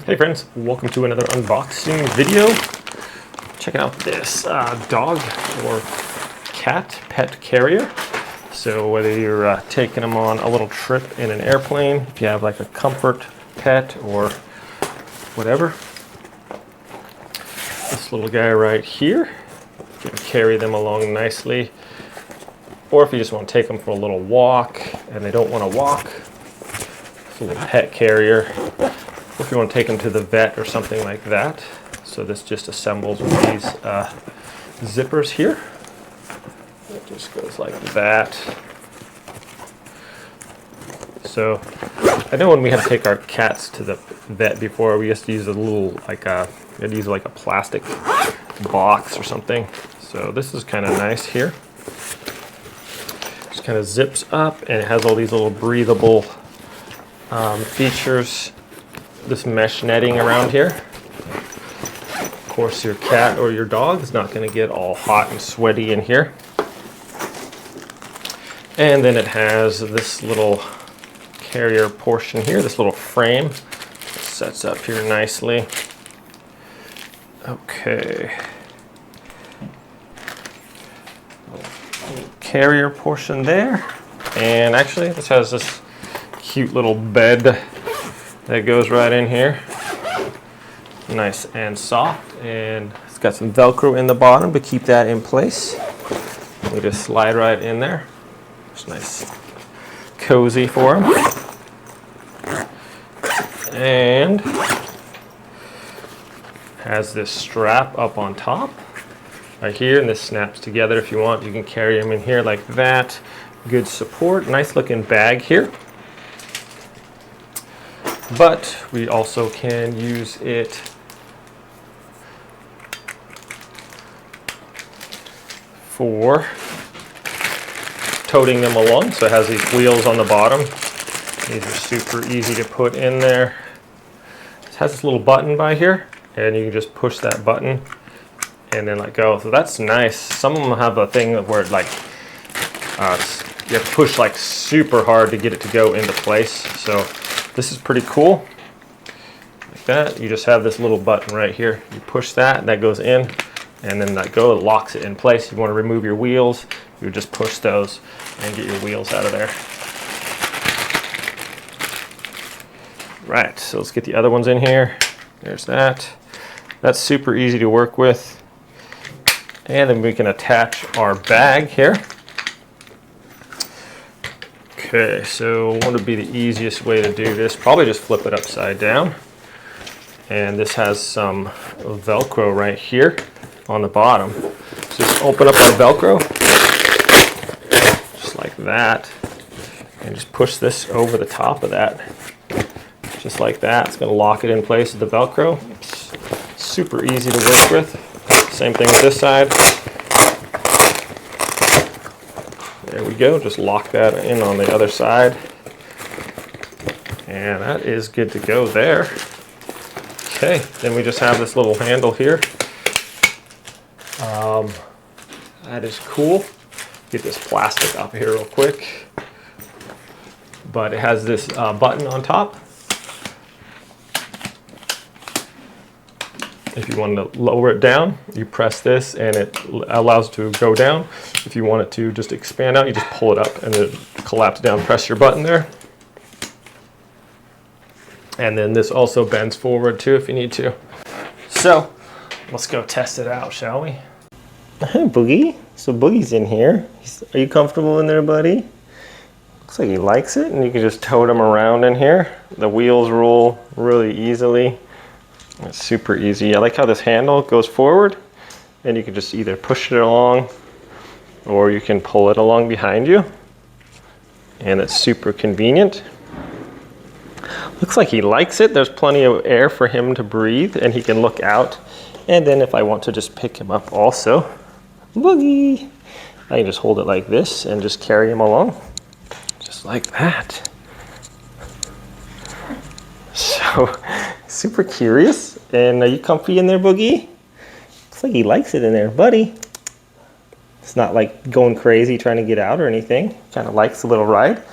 Hey friends, welcome to another unboxing video. Check out this dog or cat pet carrier. So whether you're taking them on a little trip in an airplane, if you have like a comfort pet or whatever, this little guy right here, you can carry them along nicely. Or if you just want to take them for a little walk and they don't want to walk, it's a little pet carrier. If you want to take them to the vet or something like that. So this just assembles with these zippers here. It just goes like that. So I know when we had to take our cats to the vet before, we used to use a little like a plastic box or something. So this is kind of nice here. Just kind of zips up and it has all these little breathable features. This mesh netting around here. Of course, your cat or your dog is not going to get all hot and sweaty in here. And then it has this little carrier portion here, this little frame. It sets up here nicely. Okay. Little carrier portion there. And actually, this has this cute little bed that goes right in here. Nice and soft, and it's got some velcro in the bottom to keep that in place. We just slide right in there. It's nice, cozy for them. And has this strap up on top right here, and this snaps together if you want. You can carry them in here like that. Good support, nice looking bag here. But we also can use it for toting them along. So it has these wheels on the bottom. These are super easy to put in there. It has this little button by here, and you can just push that button and then let go. So that's nice. Some of them have a thing where it like you have to push like super hard to get it to go into place. So this is pretty cool. Like that, you just have this little button right here. You push that, and that goes in, and then that it locks it in place. You want to remove your wheels, you just push those and get your wheels out of there. Right, so let's get the other ones in here. There's that. That's super easy to work with. And then we can attach our bag here. Okay, so what would be the easiest way to do this? Probably just flip it upside down. And this has some velcro right here on the bottom. So just open up our velcro, just like that. And just push this over the top of that. Just like that. It's going to lock it in place with the velcro. It's super easy to work with. Same thing with this side. There we go, just lock that in on the other side. And that is good to go there. Okay, then we just have this little handle here. That is cool. Get this plastic up here real quick. But it has this button on top. If you want to lower it down, you press this and it allows it to go down. If you want it to just expand out, you just pull it up and it collapse down. Press your button there. And then this also bends forward too if you need to. So let's go test it out, shall we? Hey, Boogie. So Boogie's in here. Are you comfortable in there, buddy? Looks like he likes it, and you can just tote him around in here. The wheels roll really easily. It's super easy. I like how this handle goes forward, and you can just either push it along or you can pull it along behind you, and it's super convenient. Looks like he likes it. There's plenty of air for him to breathe, and he can look out. And then if I want to just pick him up also, Boogie, I can just hold it like this and just carry him along, just like that. So super curious. And are you comfy in there, Boogie? Looks like he likes it in there, buddy. It's not like going crazy trying to get out or anything. Kind of likes the little ride.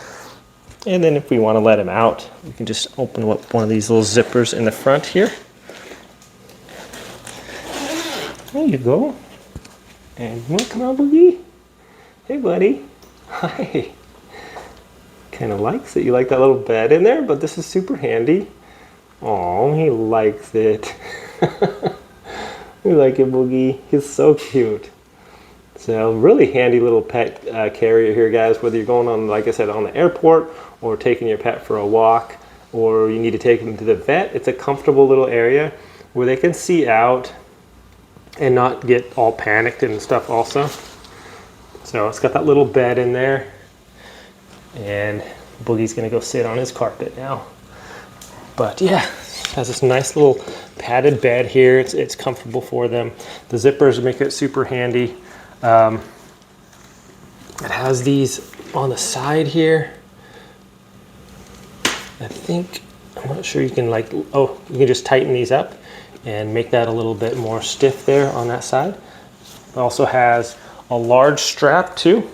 And then if we want to let him out, we can just open up one of these little zippers in the front here. There you go. And you want to come out, Boogie? Hey, buddy. Hi. Kind of likes it. You like that little bed in there, but this is super handy. Oh, he likes it. We like it, Boogie. He's so cute. So really handy little pet carrier here, guys, whether you're going on, like I said, on the airport or taking your pet for a walk, or you need to take them to the vet. It's a comfortable little area where they can see out and not get all panicked and stuff also. So it's got that little bed in there, and Boogie's gonna go sit on his carpet now. But yeah, has this nice little padded bed here. It's comfortable for them. The zippers make it super handy. It has these on the side here. I think, I'm not sure you can like, oh, you can just tighten these up and make that a little bit more stiff there on that side. It also has a large strap too,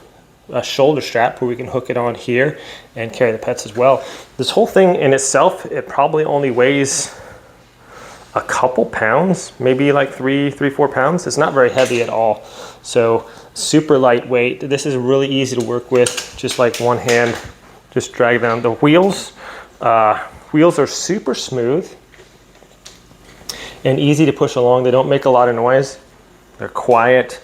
a shoulder strap where we can hook it on here and carry the pets as well. This whole thing in itself, it probably only weighs a couple pounds, maybe like 4 pounds. It's not very heavy at all. So super lightweight. This is really easy to work with, just like one hand, just drag down. The wheels are super smooth and easy to push along. They don't make a lot of noise. They're quiet,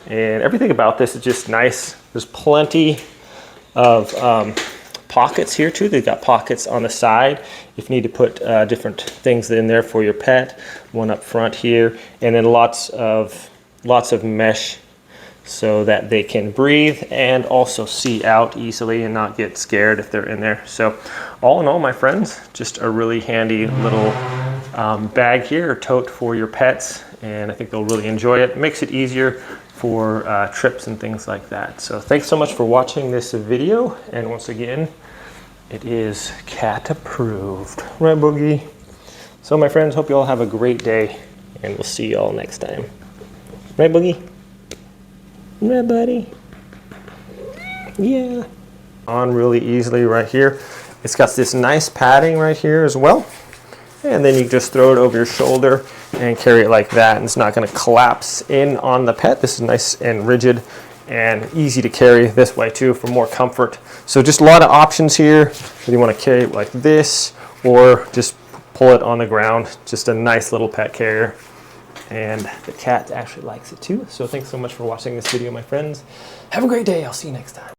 and everything about this is just nice. There's plenty of pockets here too. They've got pockets on the side if you need to put different things in there for your pet. One up front here, and then lots of mesh so that they can breathe and also see out easily and not get scared if they're in there. So all in all, my friends, just a really handy little bag here, or tote for your pets, and I think they'll really enjoy it. It makes it easier for trips and things like that. So thanks so much for watching this video, and once again, it is cat approved. Right, Boogie? So my friends, hope you all have a great day, and we'll see you all next time. Right, Boogie? Right, buddy? Yeah. On really easily right here. It's got this nice padding right here as well. And then you just throw it over your shoulder and carry it like that, and it's not going to collapse in on the pet. This is nice and rigid and easy to carry this way too for more comfort. So just a lot of options here. If you want to carry it like this or just pull it on the ground, just a nice little pet carrier. And the cat actually likes it too. So thanks so much for watching this video, my friends. Have a great day. I'll see you next time.